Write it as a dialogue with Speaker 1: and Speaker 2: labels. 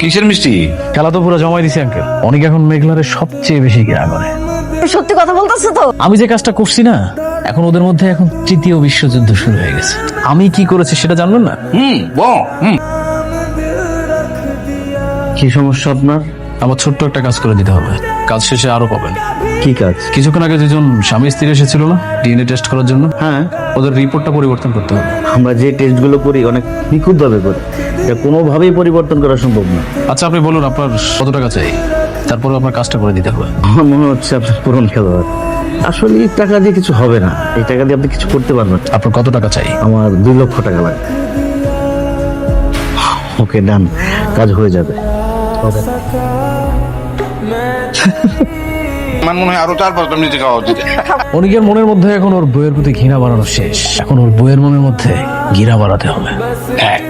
Speaker 1: কিসের মিষ্টি?
Speaker 2: খেলা তো পুরো জমাই দিছি আঙ্কেল। অনেক এখন মেঘলারে সবচেয়ে বেশি ঘৃণা করে।
Speaker 3: সত্যি কথা বলতেছো তো?
Speaker 2: আমি যে কাজটা করছি না, এখন ওদের মধ্যে এখন তৃতীয় বিশ্বযুদ্ধ শুরু হয়ে গেছে। আমি কি করেছি সেটা জানবেন না?
Speaker 4: কি সমস্যা আপনার?
Speaker 2: আমার ছোট্ট একটা কাজ করে দিতে হবে, কাজ শেষে আরো পাবেন।
Speaker 4: কি কাজ?
Speaker 2: কিছুক্ষণ আগে দুজন স্বামী স্ত্রী এসেছিল না ডিএনএ টেস্ট করার জন্য,
Speaker 4: হ্যাঁ,
Speaker 2: ওদের রিপোর্টটা পরিবর্তন করতে হবে।
Speaker 4: আমরা যে টেস্টগুলো করি অনেক নিখুঁতভাবে করি, এটা কোনোভাবেই পরিবর্তন করা সম্ভব না।
Speaker 2: আচ্ছা আপনি বলুন আপনার কত টাকা চাই, তারপরে আপনার কাজটা করে দিতে হবে।
Speaker 4: আমার মনে হচ্ছে আপনার পুরন খেলোয়াড়। আসলে এই টাকা দিয়ে কিছু হবে না, এই টাকা দিয়ে আপনি কিছু করতে পারবেন না।
Speaker 2: আপনার কত টাকা চাই?
Speaker 4: আমার 2 লক্ষ টাকা লাগবে। ওকে ডান, কাজ হয়ে যাবে।
Speaker 1: আমার মনে হয় আরো 4-5টা মিষ্টি খাওয়া উচিত।
Speaker 2: অনেকের মনের মধ্যে এখন ওর বইয়ের প্রতি ঘৃণা বাড়ানো শেষ, এখন ওর বইয়ের মনের মধ্যে ঘৃণা বাড়াতে হবে।
Speaker 1: এক